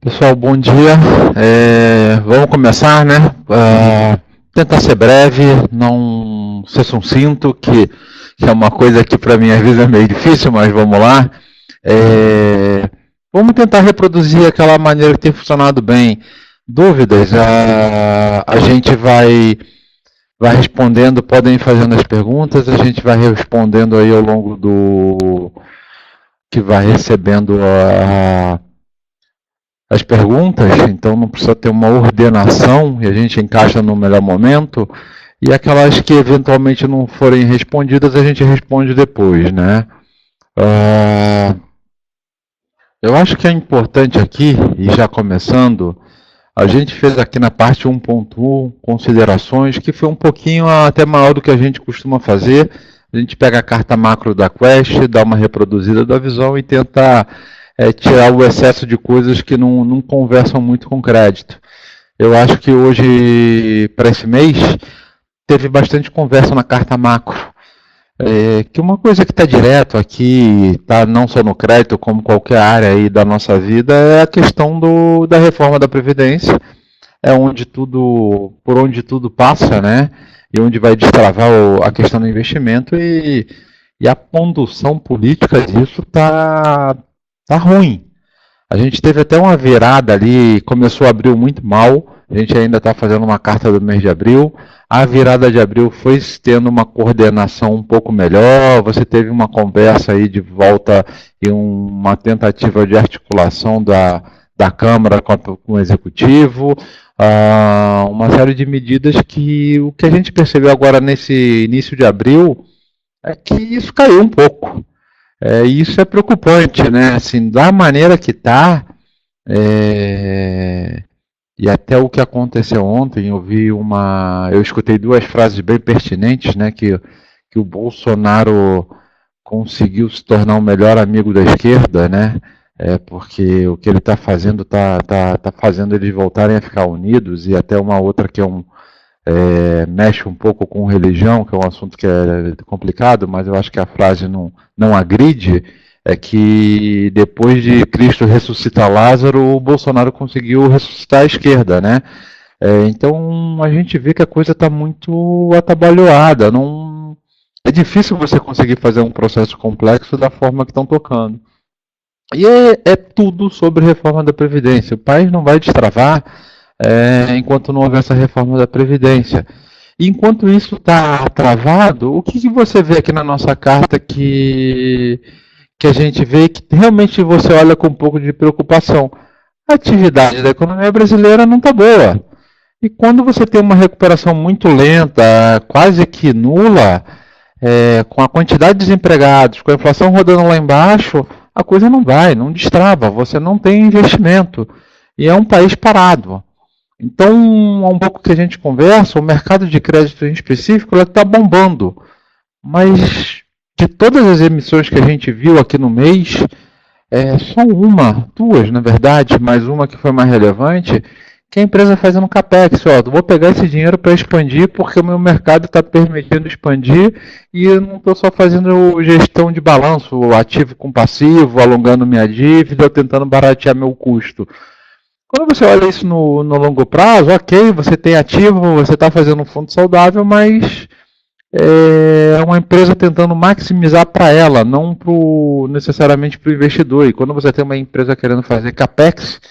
Pessoal, bom dia. Vamos começar, né? Tentar ser breve, não ser sucinto, que é uma coisa que para mim às vezes é meio difícil, mas vamos lá. Vamos tentar reproduzir aquela maneira que tem funcionado bem. Dúvidas, a gente vai respondendo, podem ir fazendo as perguntas, a gente vai respondendo aí ao longo do que vai recebendo as perguntas, então não precisa ter uma ordenação e a gente encaixa no melhor momento, e aquelas que eventualmente não forem respondidas a gente responde depois, né? Eu acho que é importante aqui, e já começando, a gente fez aqui na parte 1.1 considerações, que foi um pouquinho até maior do que a gente costuma fazer. A gente pega a carta macro da Quest, dá uma reproduzida da visão e tenta tirar o excesso de coisas que não conversam muito com crédito. Eu acho que hoje, para esse mês, teve bastante conversa na carta macro. Que uma coisa que está direto aqui, tá, não só no crédito, como qualquer área aí da nossa vida, é a questão da reforma da Previdência. É por onde tudo passa, né? E onde vai destravar a questão do investimento e a condução política disso tá ruim. A gente teve até uma virada ali, começou abril muito mal, a gente ainda está fazendo uma carta do mês de abril, a virada de abril foi tendo uma coordenação um pouco melhor, você teve uma conversa aí de volta e uma tentativa de articulação da Câmara com o Executivo, uma série de medidas que o que a gente percebeu agora nesse início de abril é que isso caiu um pouco. Isso é preocupante, né? Assim, da maneira que está, e até o que aconteceu ontem, eu escutei duas frases bem pertinentes, né? Que o Bolsonaro conseguiu se tornar o melhor amigo da esquerda, né? Porque o que ele está fazendo tá fazendo eles voltarem a ficar unidos, e até uma outra que mexe um pouco com religião, que é um assunto que é complicado, mas eu acho que a frase não agride, é que depois de Cristo ressuscitar Lázaro, o Bolsonaro conseguiu ressuscitar a esquerda, né? Então a gente vê que a coisa está muito atabalhoada, é difícil você conseguir fazer um processo complexo da forma que estão tocando. E é tudo sobre reforma da Previdência. O país não vai destravar enquanto não houver essa reforma da Previdência. Enquanto isso está travado, o que você vê aqui na nossa carta que a gente vê que realmente você olha com um pouco de preocupação? A atividade da economia brasileira não está boa. E quando você tem uma recuperação muito lenta, quase que nula, com a quantidade de desempregados, com a inflação rodando lá embaixo, a coisa não destrava, você não tem investimento. E é um país parado. Então, um pouco que a gente conversa, o mercado de crédito em específico está bombando. Mas de todas as emissões que a gente viu aqui no mês, só duas na verdade, mas uma que foi mais relevante, que a empresa fazendo capex. Vou pegar esse dinheiro para expandir porque o meu mercado está permitindo expandir e eu não estou só fazendo gestão de balanço, ativo com passivo, alongando minha dívida, tentando baratear meu custo. Quando você olha isso no longo prazo, ok, você tem ativo, você está fazendo um fundo saudável, mas é uma empresa tentando maximizar para ela, não necessariamente para o investidor. E quando você tem uma empresa querendo fazer capex,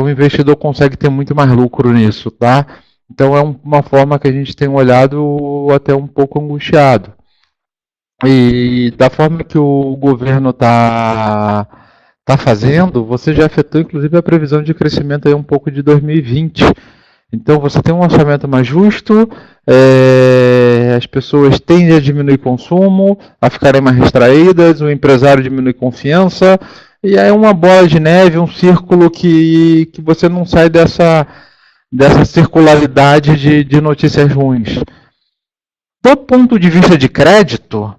o investidor consegue ter muito mais lucro nisso, tá? Então é uma forma que a gente tem olhado até um pouco angustiado. E da forma que o governo está fazendo, você já afetou inclusive a previsão de crescimento aí um pouco de 2020. Então você tem um orçamento mais justo, as pessoas tendem a diminuir consumo, a ficarem mais distraídas, o empresário diminui confiança, e aí é uma bola de neve, um círculo que você não sai dessa circularidade de notícias ruins. Do ponto de vista de crédito,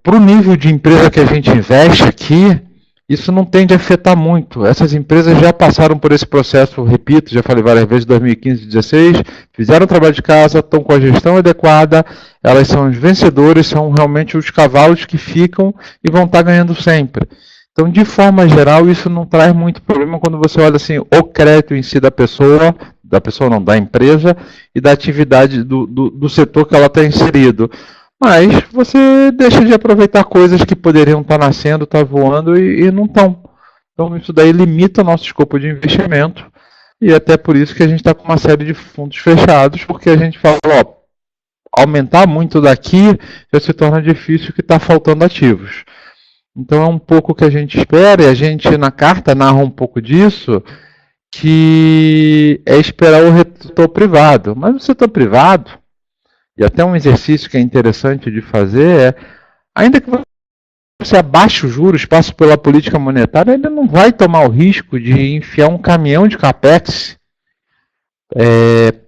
para o nível de empresa que a gente investe aqui, isso não tende a afetar muito. Essas empresas já passaram por esse processo, repito, já falei várias vezes, 2015 e 2016, fizeram o trabalho de casa, estão com a gestão adequada, elas são os vencedores, são realmente os cavalos que ficam e vão estar ganhando sempre. Então, de forma geral, isso não traz muito problema quando você olha assim, o crédito em si da pessoa não, da empresa e da atividade do setor que ela está inserido. Mas você deixa de aproveitar coisas que poderiam estar nascendo, estar voando e não estão. Então, isso daí limita o nosso escopo de investimento e até por isso que a gente está com uma série de fundos fechados, porque a gente fala, ó, aumentar muito daqui já se torna difícil que está faltando ativos. Então é um pouco o que a gente espera, e a gente na carta narra um pouco disso, que é esperar o setor privado. Mas o setor privado, e até um exercício que é interessante de fazer, ainda que você abaixe os juros, passe pela política monetária, ele não vai tomar o risco de enfiar um caminhão de capex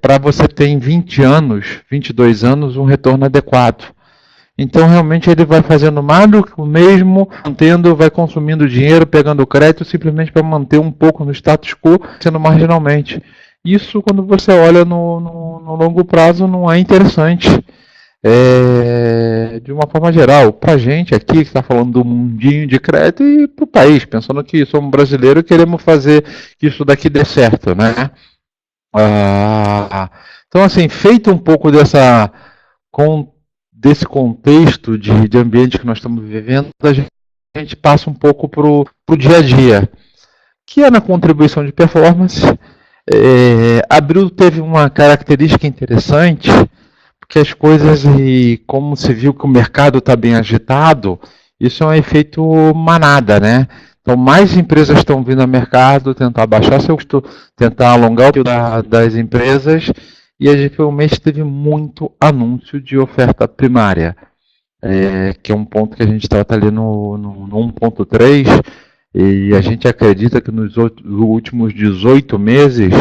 para você ter em 20 anos, 22 anos, um retorno adequado. Então, realmente, ele vai fazendo mais do que o mesmo, mantendo, vai consumindo dinheiro, pegando crédito, simplesmente para manter um pouco no status quo, sendo marginalmente. Isso, quando você olha no longo prazo, não é interessante. De uma forma geral, para a gente aqui, que está falando do mundinho de crédito, e para o país, pensando que somos brasileiros e queremos fazer que isso daqui dê certo, né? Então, assim, feito um pouco desse contexto de ambiente que nós estamos vivendo, a gente passa um pouco para o dia a dia, que é na contribuição de performance. Abril teve uma característica interessante, porque as coisas, e como se viu que o mercado está bem agitado, isso é um efeito manada, né? Então, mais empresas estão vindo ao mercado, tentar baixar seu custo, tentar alongar o período das empresas, e a gente realmente teve muito anúncio de oferta primária, que é um ponto que a gente trata ali no 1.3, e a gente acredita que nos últimos 18 meses,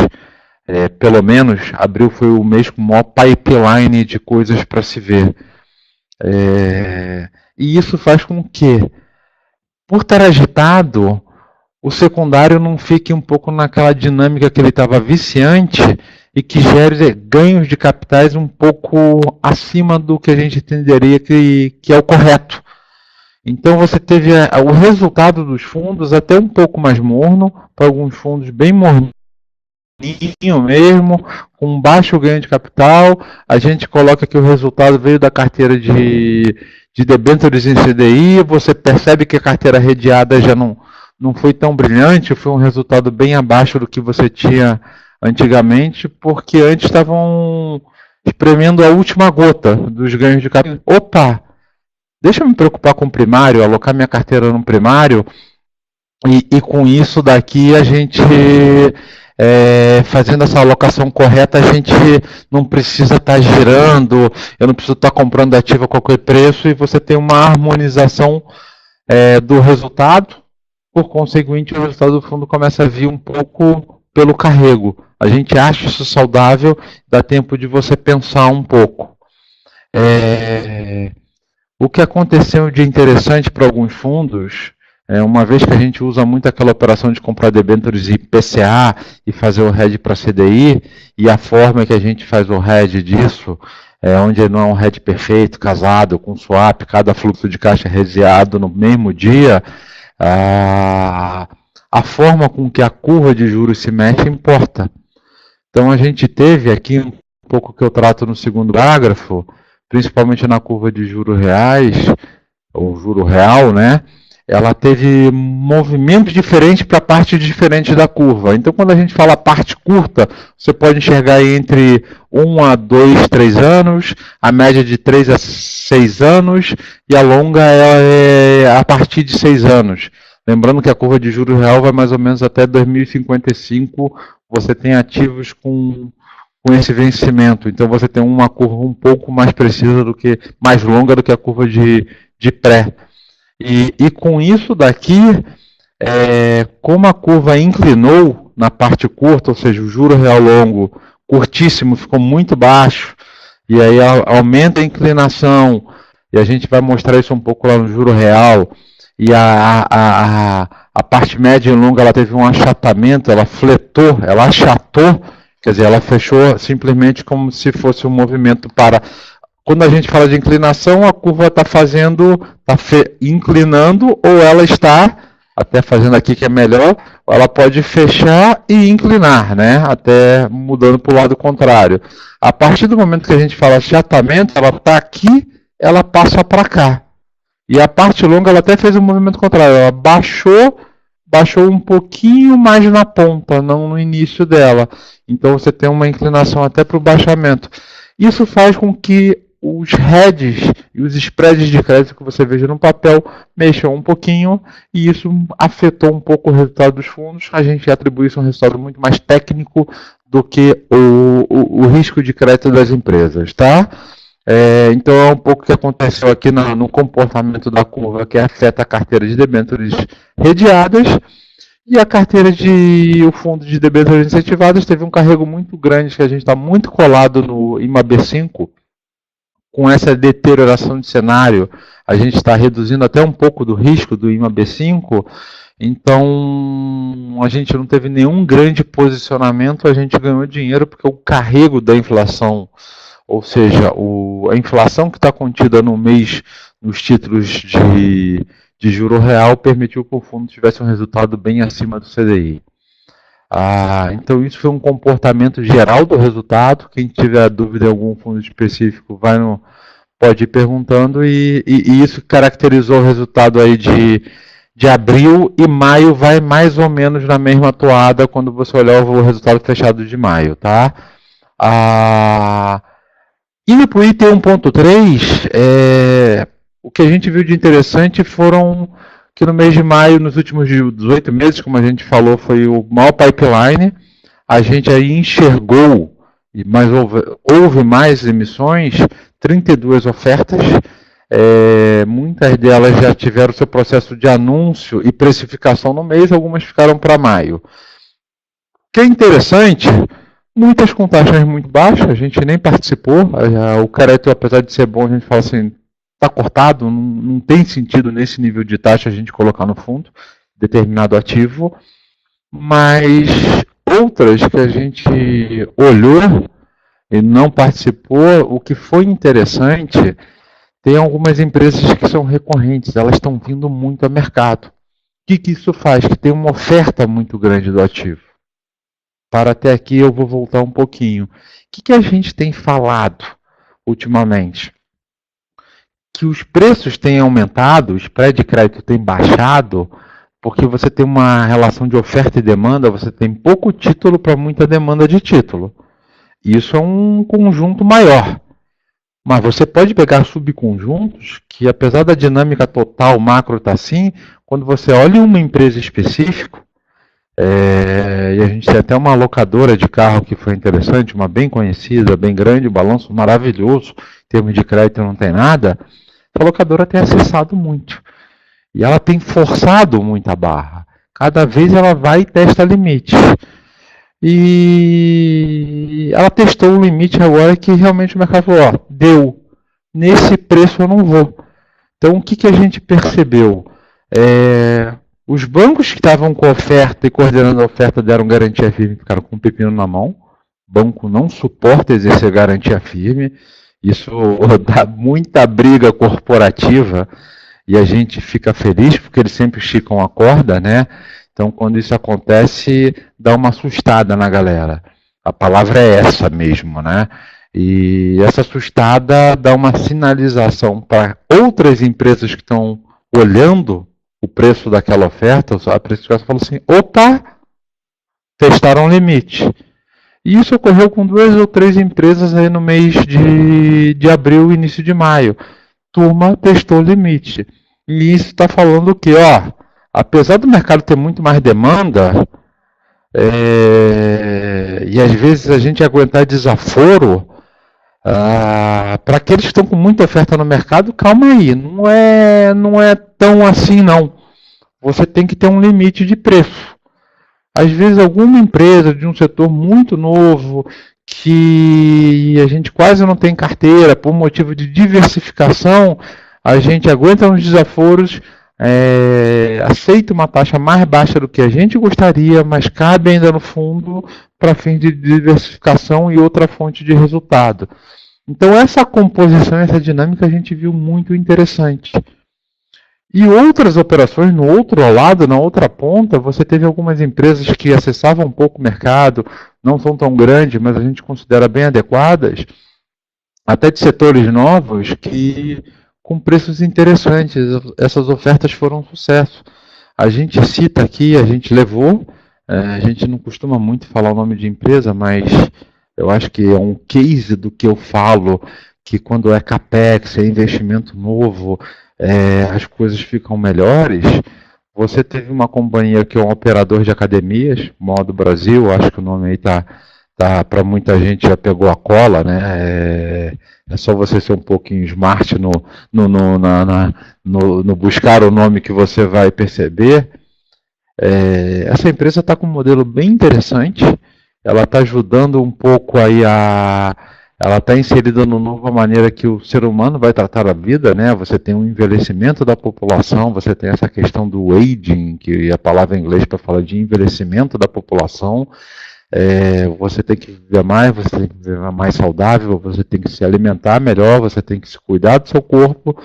pelo menos, abril foi o mês com o maior pipeline de coisas para se ver. E isso faz com que, por estar agitado, o secundário não fique um pouco naquela dinâmica que ele estava viciante e que gere ganhos de capitais um pouco acima do que a gente entenderia que é o correto. Então você teve o resultado dos fundos até um pouco mais morno, para alguns fundos bem morninho mesmo, com baixo ganho de capital. A gente coloca que o resultado veio da carteira de debêntures em CDI, você percebe que a carteira redeada já não foi tão brilhante, foi um resultado bem abaixo do que você tinha antigamente, porque antes estavam espremendo a última gota dos ganhos de capital. Opa, deixa eu me preocupar com o primário, alocar minha carteira no primário, e com isso daqui a gente, fazendo essa alocação correta, a gente não precisa estar girando, eu não preciso estar comprando ativo a qualquer preço, e você tem uma harmonização do resultado, por conseguinte o resultado do fundo começa a vir um pouco pelo carrego. A gente acha isso saudável, dá tempo de você pensar um pouco. O que aconteceu de interessante para alguns fundos, uma vez que a gente usa muito aquela operação de comprar debêntures em PCA e fazer o hedge para CDI, e a forma que a gente faz o hedge disso, onde não é um hedge perfeito, casado, com swap, cada fluxo de caixa reseado no mesmo dia, a forma com que a curva de juros se mexe importa. Então a gente teve aqui um pouco que eu trato no segundo parágrafo, principalmente na curva de juros reais, ou juro real, né? Ela teve movimentos diferentes para parte diferente da curva. Então, quando a gente fala parte curta, você pode enxergar entre 1 a 2, 3 anos, a média de 3 a 6 anos, e a longa é a partir de 6 anos. Lembrando que a curva de juros real vai mais ou menos até 2055, você tem ativos com esse vencimento. Então você tem uma curva um pouco mais precisa mais longa do que a curva de pré. E com isso daqui, como a curva inclinou na parte curta, ou seja, o juro real longo curtíssimo ficou muito baixo, e aí aumenta a inclinação, e a gente vai mostrar isso um pouco lá no juro real, e a parte média e longa ela teve um achatamento, ela fletou, ela achatou, quer dizer, ela fechou simplesmente como se fosse um movimento para... Quando a gente fala de inclinação, a curva está inclinando ou ela está até fazendo aqui que é melhor, ela pode fechar e inclinar, né? Até mudando para o lado contrário. A partir do momento que a gente fala achatamento, ela está aqui, ela passa para cá. E a parte longa ela até fez um movimento contrário, ela baixou um pouquinho mais na ponta, não no início dela. Então você tem uma inclinação até para o baixamento. Isso faz com que os heads e os spreads de crédito que você veja no papel mexam um pouquinho e isso afetou um pouco o resultado dos fundos. A gente atribui isso a um resultado muito mais técnico do que o risco de crédito das empresas, tá? Então é um pouco o que aconteceu aqui no comportamento da curva que afeta a carteira de debêntures redeadas e a carteira o fundo de debêntures incentivadas teve um carrego muito grande que a gente está muito colado no IMAB5. Com essa deterioração de cenário, a gente está reduzindo até um pouco do risco do IMAB5, então a gente não teve nenhum grande posicionamento, a gente ganhou dinheiro porque o carrego da inflação, ou seja, a inflação que está contida no mês nos títulos de juro real permitiu que o fundo tivesse um resultado bem acima do CDI. Então isso foi um comportamento geral do resultado. Quem tiver dúvida em algum fundo específico pode ir perguntando e isso caracterizou o resultado aí de abril, e maio vai mais ou menos na mesma toada quando você olhar o resultado fechado de maio, tá? Indo para o item 1.3, o que a gente viu de interessante foram que no mês de maio, nos últimos 18 meses, como a gente falou, foi o maior pipeline. A gente aí enxergou, mas houve mais emissões, 32 ofertas. Muitas delas já tiveram seu processo de anúncio e precificação no mês, algumas ficaram para maio. O que é interessante, muitas com taxas muito baixas, a gente nem participou. O crédito, apesar de ser bom, a gente fala assim, está cortado, não tem sentido nesse nível de taxa a gente colocar no fundo determinado ativo, mas outras que a gente olhou e não participou, o que foi interessante, tem algumas empresas que são recorrentes, elas estão vindo muito ao mercado. O que isso faz? Que tem uma oferta muito grande do ativo. Para até aqui eu vou voltar um pouquinho. O que a gente tem falado ultimamente? Que os preços têm aumentado, o spread de crédito tem baixado, porque você tem uma relação de oferta e demanda, você tem pouco título para muita demanda de título. Isso é um conjunto maior. Mas você pode pegar subconjuntos que, apesar da dinâmica total macro estar assim, quando você olha uma empresa específica, e a gente tem até uma locadora de carro que foi interessante, uma bem conhecida, bem grande, um balanço maravilhoso, em termos de crédito não tem nada, a locadora tem acessado muito. E ela tem forçado muito a barra. Cada vez ela vai e testa limite. E ela testou o limite agora que realmente o mercado falou, deu. Nesse preço eu não vou. Então o que a gente percebeu? Os bancos que estavam com oferta e coordenando a oferta deram garantia firme, ficaram com o pepino na mão. O banco não suporta exercer garantia firme. Isso dá muita briga corporativa e a gente fica feliz porque eles sempre esticam a corda, né? Então, quando isso acontece, dá uma assustada na galera. A palavra é essa mesmo, né? E essa assustada dá uma sinalização para outras empresas que estão olhando o preço daquela oferta, a precificação fala assim, opa, testaram o limite. E isso ocorreu com 2 ou 3 empresas aí no mês de abril, início de maio. Turma testou o limite. E isso está falando que, apesar do mercado ter muito mais demanda, e às vezes a gente aguentar desaforo, para aqueles que estão com muita oferta no mercado, calma aí, não é tão assim não. Você tem que ter um limite de preço. Às vezes alguma empresa de um setor muito novo, que a gente quase não tem carteira, por motivo de diversificação, a gente aguenta uns desaforos, aceita uma taxa mais baixa do que a gente gostaria, mas cabe ainda no fundo para fins de diversificação e outra fonte de resultado. Então essa composição, essa dinâmica a gente viu muito interessante. E outras operações no outro lado, na outra ponta, você teve algumas empresas que acessavam um pouco o mercado, não são tão grandes, mas a gente considera bem adequadas, até de setores novos, que com preços interessantes. Essas ofertas foram um sucesso. A gente cita aqui, a gente levou, a gente não costuma muito falar o nome de empresa, mas eu acho que é um case do que eu falo, que quando é CAPEX, é investimento novo, as coisas ficam melhores. Você teve uma companhia que é um operador de academias, Modo Brasil, acho que o nome aí tá para muita gente já pegou a cola, né? É só você ser um pouquinho smart no buscar o nome que você vai perceber. Essa empresa está com um modelo bem interessante, ela está ajudando um pouco aí ela está inserida numa nova maneira que o ser humano vai tratar a vida, né? Você tem um envelhecimento da população, você tem essa questão do aging, que é a palavra em inglês para falar de envelhecimento da população. Você tem que viver mais, você tem que viver mais saudável, você tem que se alimentar melhor, você tem que se cuidar do seu corpo,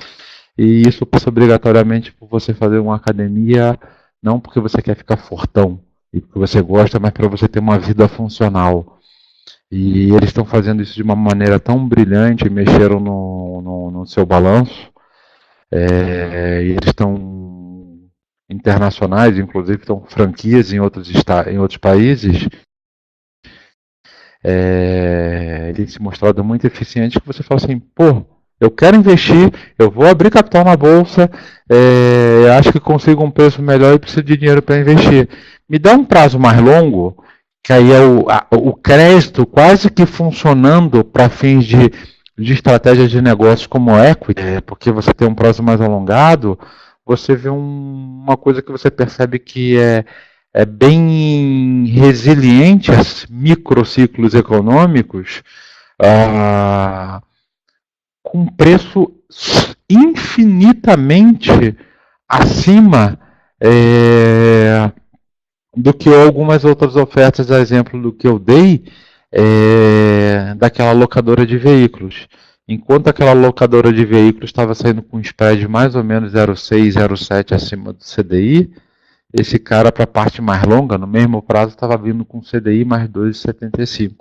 e isso passa obrigatoriamente por você fazer uma academia, não porque você quer ficar fortão e porque você gosta, mas para você ter uma vida funcional. E eles estão fazendo isso de uma maneira tão brilhante, mexeram no seu balanço, e eles estão internacionais, inclusive estão franquias em outros países. Tem se mostrado muito eficiente, que você fala assim, pô, eu quero investir, eu vou abrir capital na bolsa, acho que consigo um preço melhor e preciso de dinheiro para investir. Me dá um prazo mais longo, que aí é o crédito quase que funcionando para fins de estratégias de negócios como equity, porque você tem um prazo mais alongado, você vê uma coisa que você percebe que é bem resiliente a microciclos econômicos, com preço infinitamente acima do que algumas outras ofertas, a exemplo do que eu dei, daquela locadora de veículos. Enquanto aquela locadora de veículos estava saindo com um spread mais ou menos 0,6, 0,7 acima do CDI, esse cara, para a parte mais longa, no mesmo prazo, estava vindo com CDI mais 2,75.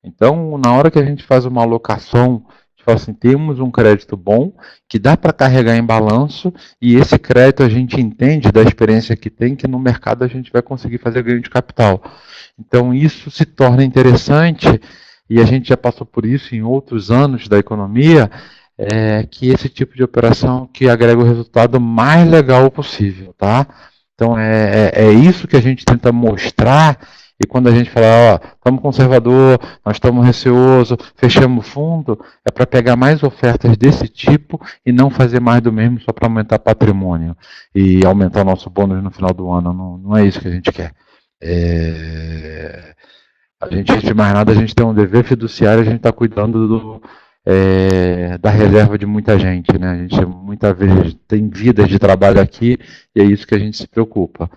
Então, na hora que a gente faz uma alocação, a gente fala assim, temos um crédito bom, que dá para carregar em balanço, e esse crédito a gente entende da experiência que tem, que no mercado a gente vai conseguir fazer ganho de capital. Então, isso se torna interessante, e a gente já passou por isso em outros anos da economia, que esse tipo de operação que agrega o resultado mais legal possível, tá? Então, é isso que a gente tenta mostrar, e quando a gente fala, ó, estamos conservador, nós estamos receoso, fechamos o fundo, é para pegar mais ofertas desse tipo e não fazer mais do mesmo só para aumentar patrimônio e aumentar o nosso bônus no final do ano. Não é isso que a gente quer. A gente, antes de mais nada, a gente tem um dever fiduciário, a gente está cuidando da reserva de muita gente, né? A gente muitas vezes tem vidas de trabalho aqui e é isso que a gente se preocupa.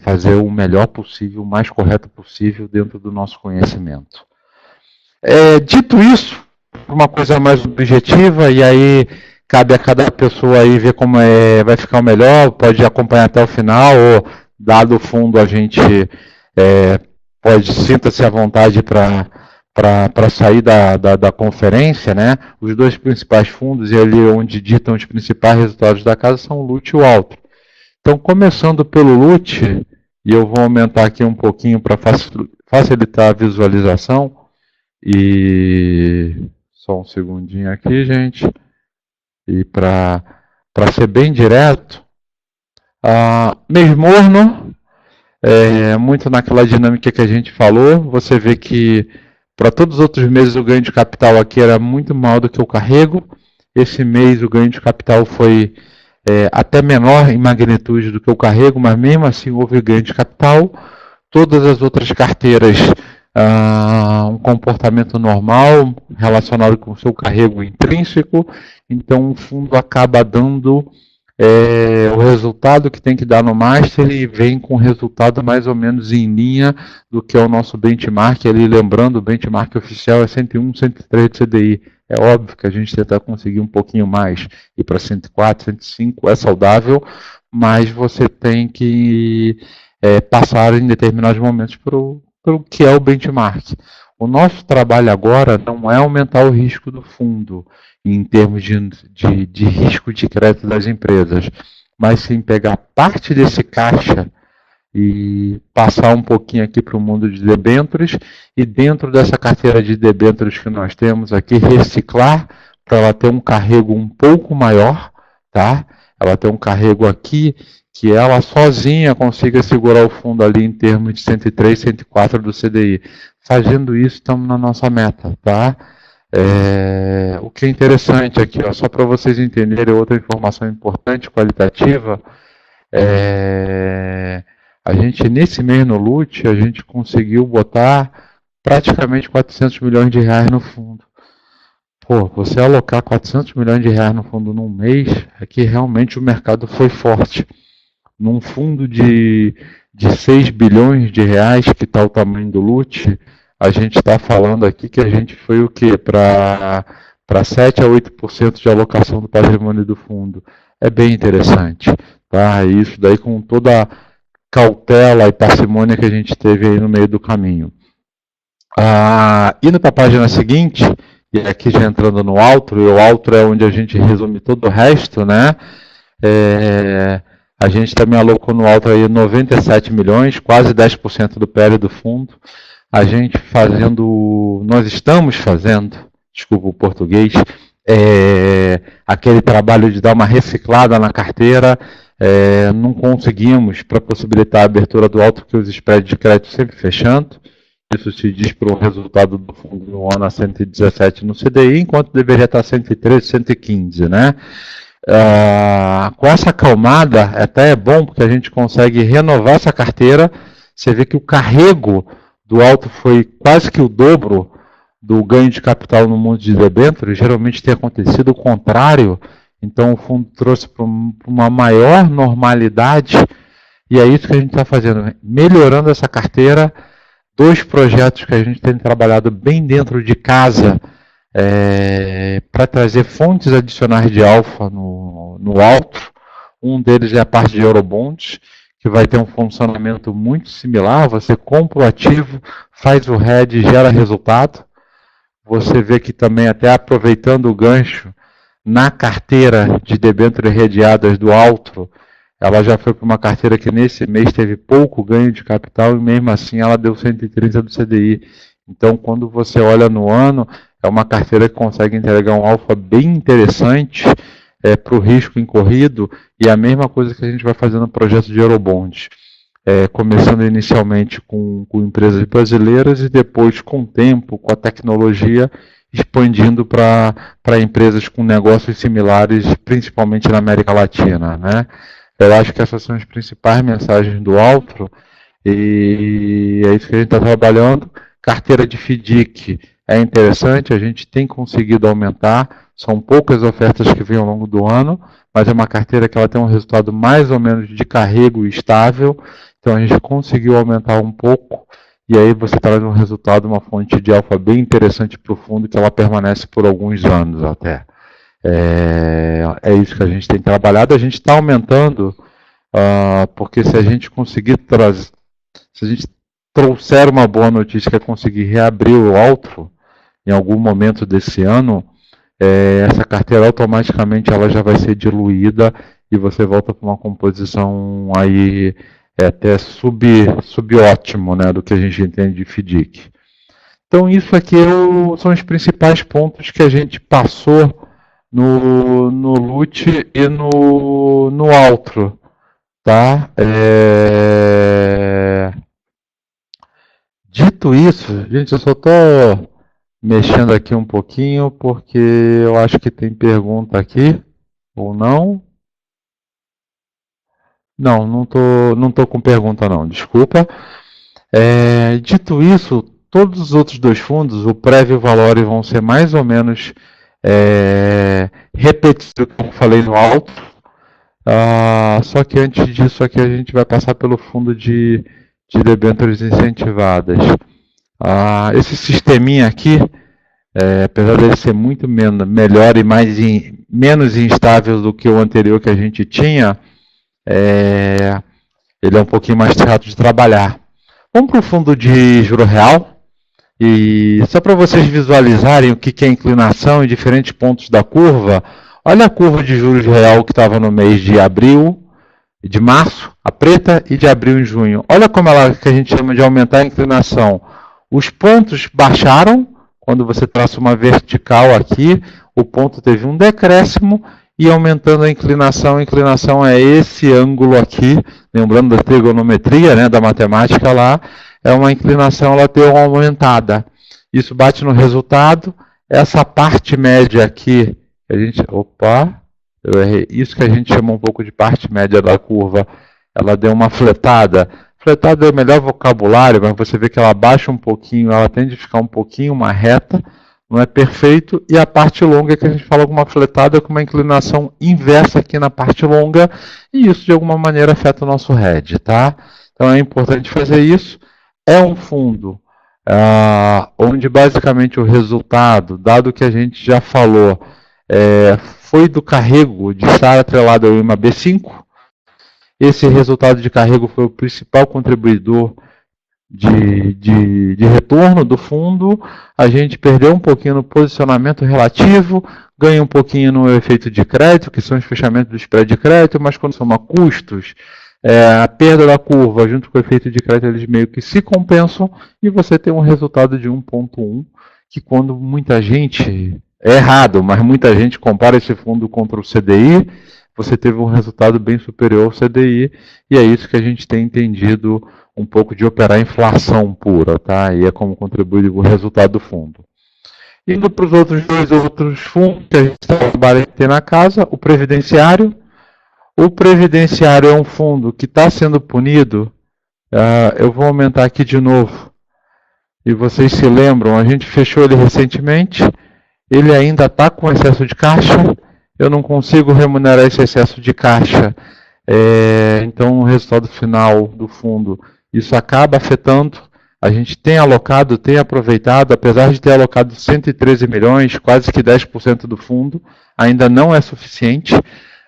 Fazer o melhor possível, o mais correto possível dentro do nosso conhecimento. Dito isso, uma coisa mais objetiva, e aí cabe a cada pessoa aí ver como vai ficar o melhor, pode acompanhar até o final, ou dado o fundo a gente sinta-se à vontade para sair da conferência, né? Os dois principais fundos, e ali onde ditam os principais resultados da casa, são o LUT e o Altro. Então, começando pelo LUT, e eu vou aumentar aqui um pouquinho para facilitar a visualização, e só um segundinho aqui, gente, e para ser bem direto, mês morno, muito naquela dinâmica que a gente falou, você vê que para todos os outros meses o ganho de capital aqui era muito maior do que o carrego, esse mês o ganho de capital foi até menor em magnitude do que o carrego, mas mesmo assim houve ganho de capital. Todas as outras carteiras, um comportamento normal relacionado com o seu carrego intrínseco, então o fundo acaba dando o resultado que tem que dar no Master e vem com resultado mais ou menos em linha do que é o nosso benchmark. Ali, lembrando, o benchmark oficial é 101, 103 de CDI. É óbvio que a gente tenta conseguir um pouquinho mais, ir para 104, 105 é saudável, mas você tem que passar em determinados momentos para o que é o benchmark. O nosso trabalho agora não é aumentar o risco do fundo, em termos de risco de crédito das empresas, mas sim pegar parte desse caixa e passar um pouquinho aqui para o mundo de debêntures e dentro dessa carteira de debêntures que nós temos aqui, reciclar para ela ter um carrego um pouco maior, tá? Ela tem um carrego aqui que ela sozinha consiga segurar o fundo ali em termos de 103, 104 do CDI. Fazendo isso, estamos na nossa meta, tá? O que é interessante aqui, ó, só para vocês entenderem, outra informação importante, qualitativa, a gente, nesse mês no LUT, a gente conseguiu botar praticamente 400 milhões de reais no fundo. Pô, você alocar 400 milhões de reais no fundo num mês, é que realmente o mercado foi forte. Num fundo de 6 bilhões de reais, que está o tamanho do LUT, a gente está falando aqui que a gente foi o quê? Para 7 a 8% de alocação do patrimônio do fundo. É bem interessante. Tá? Isso daí com toda a cautela e parcimônia que a gente teve aí no meio do caminho. Indo para a página seguinte, e aqui já entrando no outro, e o outro é onde a gente resume todo o resto, né? A gente também alocou no outro aí 97 milhões, quase 10% do PL do fundo. Nós estamos fazendo, desculpa o português, aquele trabalho de dar uma reciclada na carteira, não conseguimos para possibilitar a abertura do alto, porque os spreads de crédito sempre fechando. Isso se diz para o resultado do fundo no ano a 117 no CDI, enquanto deveria estar 113, 115, né? Com essa acalmada, até é bom, porque a gente consegue renovar essa carteira. Você vê que o carrego do alto foi quase que o dobro do ganho de capital no mundo de debêntures. Geralmente tem acontecido o contrário, então o fundo trouxe para uma maior normalidade, e é isso que a gente está fazendo, melhorando essa carteira. 2 projetos que a gente tem trabalhado bem dentro de casa, para trazer fontes adicionais de alfa no alto. Um deles é a parte de Eurobonds, que vai ter um funcionamento muito similar. Você compra o ativo, faz o hedge e gera resultado. Você vê que também, até aproveitando o gancho, na carteira de debêntures redeadas do Altro, ela já foi para uma carteira que nesse mês teve pouco ganho de capital e mesmo assim ela deu 130 do CDI. Então, quando você olha no ano, é uma carteira que consegue entregar um alfa bem interessante para o risco incorrido, e a mesma coisa que a gente vai fazer no projeto de Eurobonds. Começando inicialmente com empresas brasileiras e depois, com o tempo, com a tecnologia, expandindo para empresas com negócios similares, principalmente na América Latina, né? Eu acho que essas são as principais mensagens do Altro, e é isso que a gente está trabalhando. Carteira de FDIC é interessante, a gente tem conseguido aumentar, são poucas ofertas que vêm ao longo do ano, mas é uma carteira que ela tem um resultado mais ou menos de carrego estável, então a gente conseguiu aumentar um pouco, e aí você traz um resultado, uma fonte de alfa bem interessante para o fundo, que ela permanece por alguns anos até. É isso que a gente tem trabalhado. A gente está aumentando, porque se a gente conseguir trazer, se a gente trouxer uma boa notícia, que é conseguir reabrir o Altro em algum momento desse ano, essa carteira automaticamente ela já vai ser diluída e você volta para uma composição aí até subótimo, né, do que a gente entende de FDIC. Então isso aqui são os principais pontos que a gente passou no LUT e no Altro, tá? Dito isso, gente, eu só estou mexendo aqui um pouquinho porque eu acho que tem pergunta aqui, ou não? Não tô com pergunta não, desculpa. Dito isso, todos os outros 2 fundos, o prévio e o valor, vão ser mais ou menos repetitivos, como eu falei no alto. Só que antes disso aqui a gente vai passar pelo fundo de debêntures incentivadas. Esse sisteminha aqui, apesar dele ser muito melhor e menos instável do que o anterior que a gente tinha, ele é um pouquinho mais chato de trabalhar. Vamos para o fundo de juro real. E só para vocês visualizarem o que é inclinação em diferentes pontos da curva, olha a curva de juros real que estava no mês de abril, de março, a preta, e de abril em junho. Olha como ela, que a gente chama de aumentar a inclinação. Os pontos baixaram, quando você traça uma vertical aqui, o ponto teve um decréscimo, e aumentando a inclinação é esse ângulo aqui, lembrando da trigonometria, né, da matemática lá, é uma inclinação, ela deu uma aumentada. Isso bate no resultado, essa parte média aqui, a gente, eu errei, isso que a gente chama um pouco de parte média da curva, ela deu uma fletada. Fletada é o melhor vocabulário, mas você vê que ela baixa um pouquinho, ela tende a ficar um pouquinho uma reta, não é perfeito, e a parte longa é que a gente fala com uma fletada com uma inclinação inversa aqui na parte longa, e isso de alguma maneira afeta o nosso head, tá? Então é importante fazer isso. É um fundo onde basicamente o resultado, dado que a gente já falou, foi do carrego de estar atrelado ao IMA B5. Esse resultado de carrego foi o principal contribuidor de retorno do fundo. A gente perdeu um pouquinho no posicionamento relativo, ganha um pouquinho no efeito de crédito, que são os fechamentos do spread de crédito, mas quando soma custos, a perda da curva junto com o efeito de crédito, eles meio que se compensam, e você tem um resultado de 1,1, que quando muita gente, é errado, mas muita gente compara esse fundo contra o CDI, você teve um resultado bem superior ao CDI, e é isso que a gente tem entendido um pouco de operar inflação pura, tá? E é como contribui o resultado do fundo. Indo para os outros fundos que a gente trabalha em ter na casa, o previdenciário. O previdenciário é um fundo que está sendo punido. Eu vou aumentar aqui de novo. E vocês se lembram, a gente fechou ele recentemente. Ele ainda está com excesso de caixa. Eu não consigo remunerar esse excesso de caixa. Então, o resultado final do fundo, isso acaba afetando. A gente tem alocado, tem aproveitado, apesar de ter alocado 113 milhões, quase que 10% do fundo, ainda não é suficiente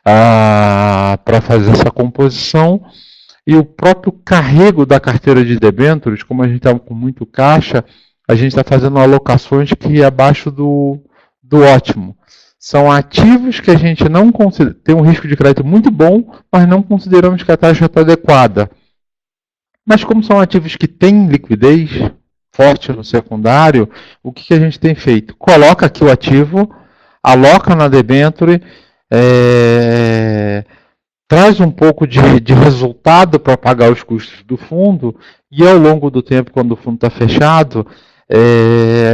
para fazer essa composição. E o próprio carrego da carteira de debêntures, como a gente estava com muito caixa, a gente está fazendo alocações que é abaixo do ótimo. São ativos que a gente não considera, tem um risco de crédito muito bom, mas não consideramos que a taxa está adequada. Mas como são ativos que têm liquidez forte no secundário, o que a gente tem feito? Coloca aqui o ativo, aloca na debênture, traz um pouco de resultado para pagar os custos do fundo, e ao longo do tempo, quando o fundo está fechado,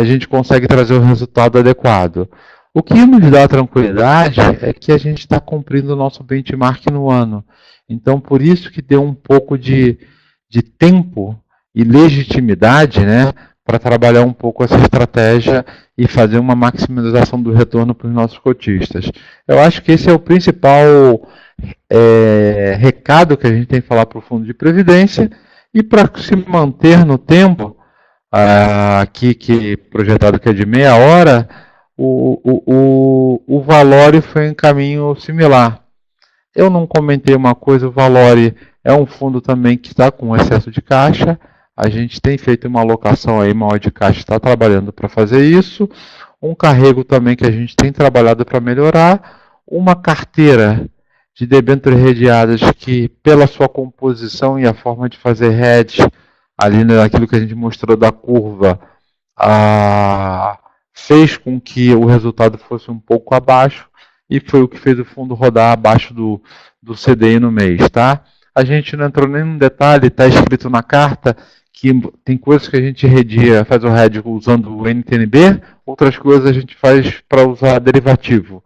a gente consegue trazer o resultado adequado. O que nos dá tranquilidade é que a gente está cumprindo o nosso benchmark no ano. Então, por isso que deu um pouco de tempo e legitimidade, né, para trabalhar um pouco essa estratégia e fazer uma maximização do retorno para os nossos cotistas. Eu acho que esse é o principal recado que a gente tem que falar para o fundo de previdência, e para se manter no tempo, aqui que projetado que é de meia hora, o Valore foi em caminho similar. Eu não comentei uma coisa, o Valore é um fundo também que está com excesso de caixa. A gente tem feito uma alocação aí maior de caixa, está trabalhando para fazer isso. Um carrego também que a gente tem trabalhado para melhorar. Uma carteira de debêntures redeadas que, pela sua composição e a forma de fazer hedge, ali naquilo que a gente mostrou da curva, fez com que o resultado fosse um pouco abaixo, e foi o que fez o fundo rodar abaixo do CDI no mês, tá? A gente não entrou nem no detalhe, está escrito na carta que tem coisas que a gente redia, faz o hedge usando o NTNB, outras coisas a gente faz para usar derivativo.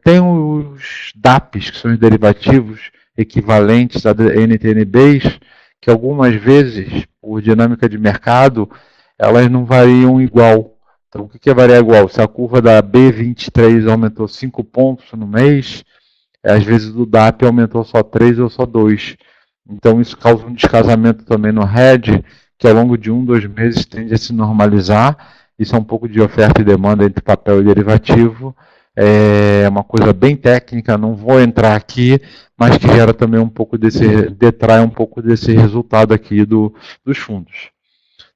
Tem os DAPs, que são os derivativos equivalentes a NTNBs, que algumas vezes, por dinâmica de mercado, elas não variam igual. Então, o que é variar igual? Se a curva da B23 aumentou 5 pontos no mês, às vezes o DAP aumentou só 3 ou só 2. Então isso causa um descasamento também no RED, que ao longo de 2 meses tende a se normalizar. Isso é um pouco de oferta e demanda entre papel e derivativo. É uma coisa bem técnica, não vou entrar aqui, mas que gera também um pouco detrai um pouco desse resultado aqui dos fundos.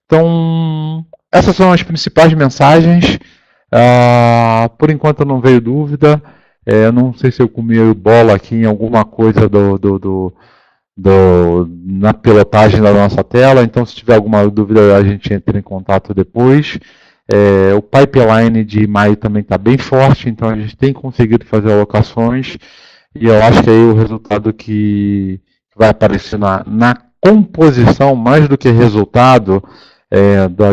Então, essas são as principais mensagens. Por enquanto não veio dúvida. Eu não sei se eu comi bola aqui em alguma coisa na pilotagem da nossa tela, então se tiver alguma dúvida a gente entra em contato depois. O pipeline de maio também está bem forte, então a gente tem conseguido fazer alocações, e eu acho que aí o resultado que vai aparecer na composição, mais do que resultado,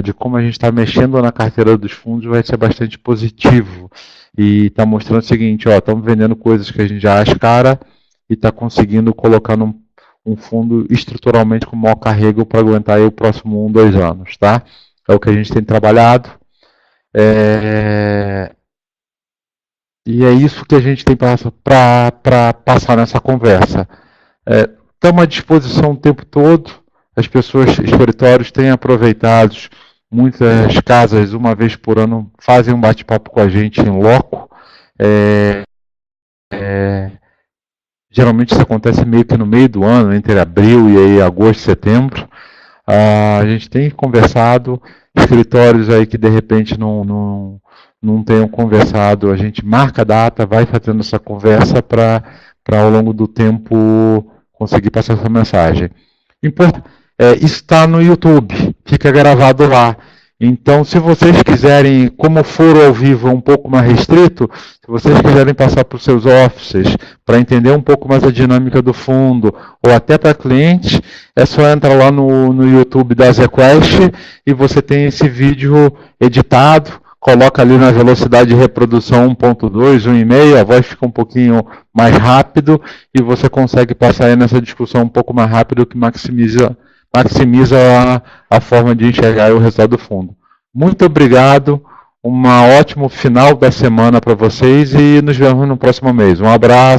de como a gente está mexendo na carteira dos fundos, vai ser bastante positivo. E está mostrando o seguinte, estamos vendendo coisas que a gente já acha cara e está conseguindo colocar um fundo estruturalmente com maior carrego para aguentar aí o próximo 2 anos, tá? É o que a gente tem trabalhado. E é isso que a gente tem para passar nessa conversa. Estamos à disposição o tempo todo. As pessoas, escritórios, têm aproveitado. Muitas casas, uma vez por ano, fazem um bate-papo com a gente em loco. Geralmente isso acontece meio que no meio do ano, entre abril e aí agosto, setembro. A gente tem conversado, escritórios aí que de repente não tenham conversado, a gente marca a data, vai fazendo essa conversa para ao longo do tempo conseguir passar essa mensagem. Está no YouTube, fica gravado lá. Então, se vocês quiserem, como for ao vivo um pouco mais restrito, se vocês quiserem passar para os seus offices, para entender um pouco mais a dinâmica do fundo, ou até para clientes, é só entrar lá no YouTube da ZQuest e você tem esse vídeo editado, coloca ali na velocidade de reprodução 1.2, 1,5, a voz fica um pouquinho mais rápido e você consegue passar aí nessa discussão um pouco mais rápido, que maximiza a forma de enxergar o resultado do fundo. Muito obrigado, um ótimo final da semana para vocês e nos vemos no próximo mês. Um abraço.